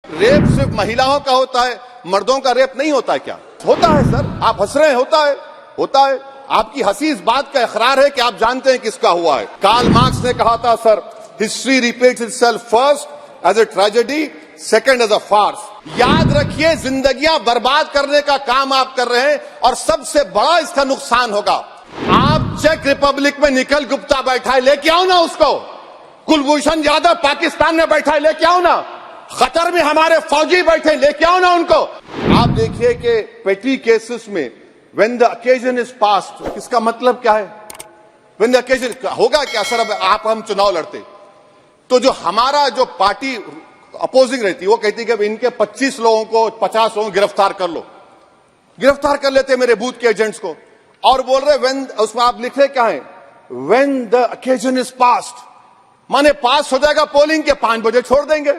Rape सिर्फ महिलाओं का होता है, मर्दों का रेप नहीं होता है क्या? होता है सर, आप हंस रहे हैं, होता है। आपकी हंसी इस बात का इकरार है कि आप जानते हैं किसका हुआ है। कार्ल मार्क्स ने कहा था sir, history repeats itself first as a tragedy, second as a farce. याद रखिए, जिंदगियां बर्बाद करने का काम आप कर रहे हैं और सबसे बड़ा इसका नुकसान होगा। आप चेक रिपब्लिक में निखिल गुप्ता बैठा है, लेके आओ ना उसको। कुलभूषण यादव पाकिस्तान में बैठा है, लेके आओ ना। कतर में हमारे फौजी बैठे, लेके आओ ना उनको। आप देखिए कि पेटी केसेस में when the occasion is past, इसका मतलब क्या है? व्हेन द ओकेजन होगा क्या सर? अब आप हम चुनाव लड़ते तो जो हमारा जो पार्टी अपोजिंग रहती वो कहती कि अब इनके 25 लोगों को 50 लोगों को गिरफ्तार कर लो, गिरफ्तार कर लेते मेरे बूथ के एजेंट्स को। और बोल रहे व्हेन, उसमें आप लिख रहे क्या है? When the occasion is past, माने पास हो जाएगा पोलिंग के 5 बजे छोड़ देंगे।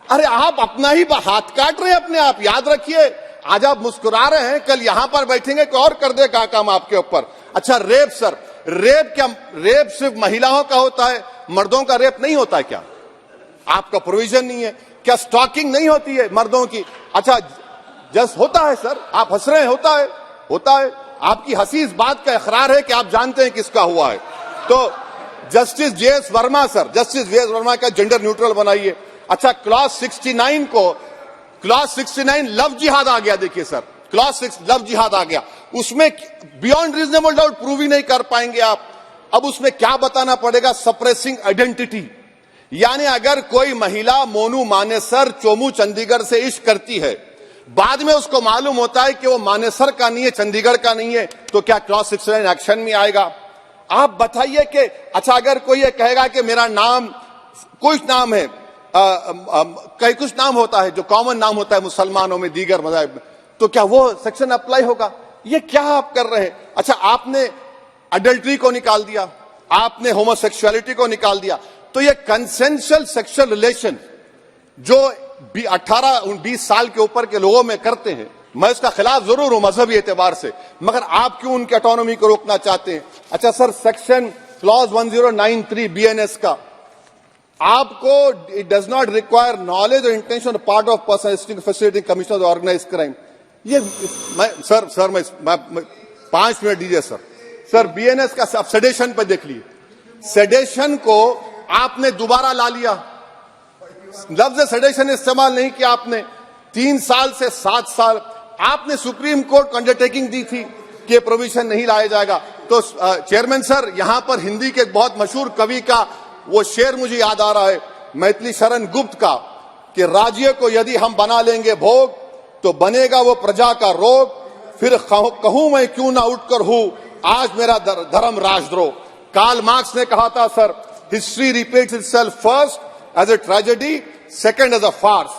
अरे आप अपना ही हाथ काट रहे हैं अपने आप। याद रखिए, आज आप मुस्कुरा रहे हैं, कल यहां पर बैठेंगे कोई और कर देगा काम आपके ऊपर। अच्छा, रेप सर, रेप क्या? रेप सिर्फ महिलाओं का होता है, मर्दों का रेप नहीं होता है क्या? आपका प्रोविजन नहीं है क्या? स्टॉकिंग नहीं होती है मर्दों की? अच्छा, जस्ट होता है सर, आप हंस रहे हैं, होता है। आपकी हंसी इस बात का इकरार है कि आप जानते हैं किसका हुआ है। तो justice JS Verma sir, justice JS Verma का जेंडर न्यूट्रल बनाइए। अच्छा, क्लॉज 69 को, क्लॉज 69 लव जिहाद आ गया। देखिए सर, क्लॉज 6 लव जिहाद आ गया, उसमें बियॉन्ड रीजनेबल डाउट प्रूव ही नहीं कर पाएंगे आप। अब उसमें क्या बताना पड़ेगा? Suppressing identity. यानी अगर कोई महिला मोनू मानेसर चोमू चंडीगढ़ से इश्क करती है, बाद में उसको मालूम होता है कि वो मानेसर का नहीं है, चंडीगढ़ का नहीं है, तो क्या क्लॉज 69 एक्शन में आएगा? आप बताइए कि अच्छा, अगर कोई ये कहेगा कि मेरा नाम, कुछ नाम है, कई कुछ नाम होता है जो कॉमन नाम होता है मुसलमानों में, दीगर मज़ाहिब में, तो क्या वो सेक्शन अप्लाई होगा? ये क्या आप कर रहे हैं? अच्छा, आपने अडल्ट्री को निकाल दिया, आपने होमोसेक्सुअलिटी को निकाल दिया, तो ये कंसेंशुअल सेक्सुअल रिलेशन जो 18-20 साल के ऊपर के लोगों में करते हैं, मैं इसका खिलाफ जरूर हूं मजहबी एतबार से, मगर आप क्यों उनकी ऑटोनॉमी को रोकना चाहते हैं? अच्छा सर, सेक्शन क्लॉज 1093 बीएनएस का, आपको it does not require knowledge और intention part of person facilitating commissioner organise crime. ये मैं 5 मिनट दीजिए सर। सर, बीएनएस का सेडेशन पे देख लीजिए, सेडेशन को आपने दोबारा ला लिया, लफ्ज सेडेशन इस्तेमाल नहीं किया आपने। 3 साल से 7 साल आपने सुप्रीम कोर्ट को अंडरटेकिंग दी थी कि प्रोविजन नहीं लाया जाएगा। तो चेयरमैन सर, यहां पर हिंदी के एक बहुत मशहूर कवि का वो शेर मुझे याद आ रहा है, मैथिली शरण गुप्त का, कि राज्य को यदि हम बना लेंगे भोग, तो बनेगा वो प्रजा का रोग, फिर कहूं मैं क्यों ना उठकर हूं, आज मेरा धर्म राजद्रोह। कार्ल मार्क्स ने कहा था sir, history repeats itself first as a tragedy, second as a farce.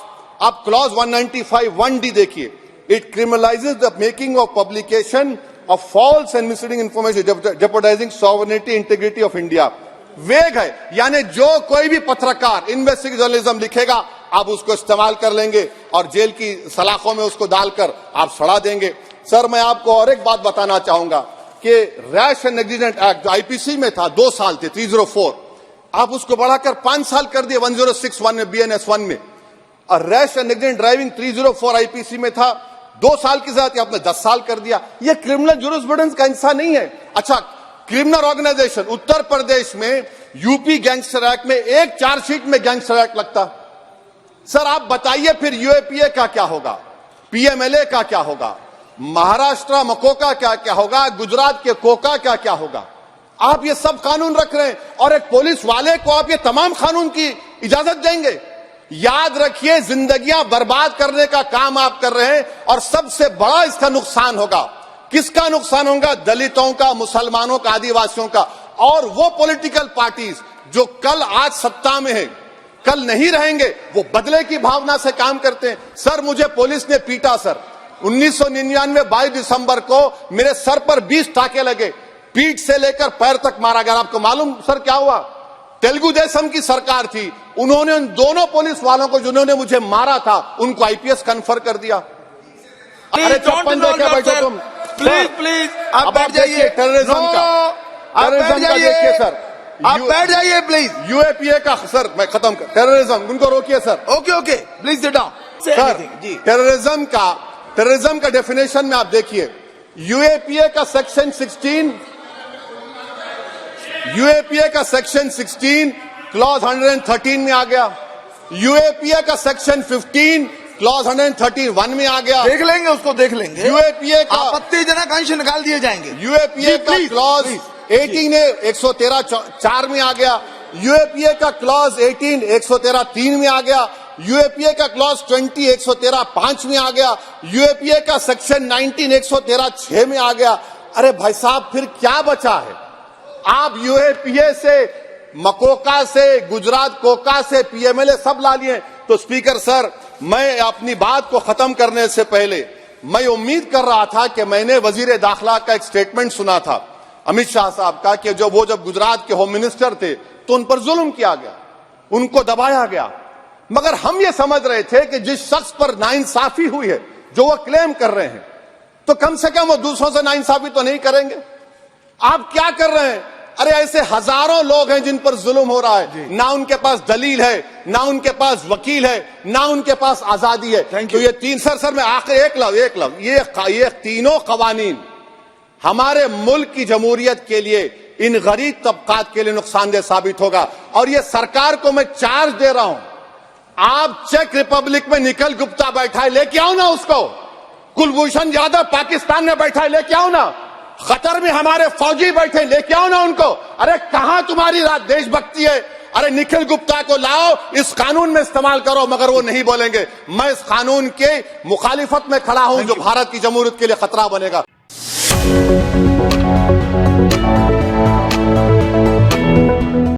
आप क्लॉज 195 1D देखिए, it criminalises the making of publication of false and misleading information jeopardising sovereignty integrity of India. Vague है, यानी जो कोई भी पत्रकार investigative journalism लिखेगा, आप उसको इस्तेमाल कर लेंगे और जेल की सलाखों में उसको डालकर आप सड़ा देंगे। सर, मैं आपको और एक बात बताना चाहूंगा कि रैश एंड नेग्लिजेंट एक्ट जो आईपीसी में था 2 साल थे, 304, आप उसको बढ़ाकर 5 साल कर दिए 1061 में, बीएनएस 1 में। और rash and negligent driving 304 IPC में था 2 साल की सजा, आपने 10 साल कर दिया। ये क्रिमिनल जुरिस्प्रूडेंस का हिस्सा नहीं है। अच्छा, क्रिमिनल ऑर्गेनाइजेशन उत्तर प्रदेश में यूपी गैंगस्टर एक्ट में एक चार्जशीट में गैंगस्टर एक्ट लगता। सर, आप बताइए फिर यूएपीए का क्या होगा, पीएमएलए का क्या होगा, महाराष्ट्र मकोका क्या क्या होगा, गुजरात के कोका क्या क्या होगा? आप ये सब कानून रख रहे हैं और एक पुलिस वाले को आप ये तमाम कानून की इजाजत देंगे? याद रखिए, जिंदगियां बर्बाद करने का काम आप कर रहे हैं और सबसे बड़ा इसका नुकसान होगा। किसका नुकसान होगा? दलितों का, मुसलमानों का, आदिवासियों का। और वो पॉलिटिकल पार्टीज जो कल आज सत्ता में है, कल नहीं रहेंगे, वो बदले की भावना से काम करते हैं। सर, मुझे पुलिस ने पीटा सर, 1999 22 दिसंबर को मेरे सर पर 20 टाके लगे, पीठ से लेकर पैर तक मारा गया। आपको मालूम सर क्या हुआ? तेलुगु देशम की सरकार थी, उन्होंने उन दोनों पुलिस वालों को जिन्होंने मुझे मारा था, उनको आईपीएस कन्फर कर दिया। अरे चौपन देखे बैठो तुम, प्लीज आप बैठ जाइए। टेररिज्म का देखिए सर, आप बैठ जाइए प्लीज। यूएपीए का सर मैं खत्म कर टेररिज्म उनको रोकिए सर। Okay okay please sit down. Sir ji terrorism का डेफिनेशन में आप देखिए यूएपीए का सेक्शन 16 क्लॉज 113 में आ गया। यूएपीए का सेक्शन 15 क्लॉज 131 में आ गया। देख लेंगे उसको, देख लेंगे। यूएपीए का आपत्तिजनक अंश निकाल दिए जाएंगे। यूएपीए का क्लॉज 18 113 4 में आ गया। यूएपीए का क्लॉज 18 113 3 में आ गया। यूएपीए का क्लॉज 20 113 5 में आ गया। यूएपीए का सेक्शन 19 113 6 में आ गया। अरे भाई साहब फिर क्या बचा है? आप यूएपीए से मकोका से गुजरात कोका से पीएमएलए सब ला लिए। तो स्पीकर सर मैं अपनी बात को खत्म करने से पहले मैं उम्मीद कर रहा था कि मैंने वजीर दाखिला का एक स्टेटमेंट सुना था अमित शाह साहब का कि जब गुजरात के होम मिनिस्टर थे तो उन पर जुल्म किया गया, उनको दबाया गया। मगर हम ये समझ रहे थे कि जिस शख्स पर नाइंसाफी हुई है जो वो क्लेम कर रहे हैं तो कम से कम वो दूसरों से नाइंसाफी तो नहीं करेंगे। आप क्या कर रहे हैं? अरे ऐसे हजारों लोग हैं जिन पर जुल्म हो रहा है, ना उनके पास दलील है, ना उनके पास वकील है, ना उनके पास आजादी है। तो ये तीन सर मैं आखिर एक लव ये तीनों कवानीन हमारे मुल्क की जमहूरियत के लिए इन गरीब तबकात के लिए नुकसानदेह साबित होगा। और ये सरकार को मैं चार्ज दे रहा हूं, आप चेक रिपब्लिक में निखिल गुप्ता बैठा है, लेके आओ ना उसको। कुलभूषण यादव पाकिस्तान में बैठा है, लेके आओ ना। कतर में हमारे फौजी बैठे, लेके आओ ना उनको। अरे कहां तुम्हारी देशभक्ति है? अरे निखिल गुप्ता को लाओ, इस कानून में इस्तेमाल करो। मगर वो नहीं बोलेंगे। मैं इस कानून के मुखालिफत में खड़ा हूं जो भारत की जमहूरियत के लिए खतरा बनेगा।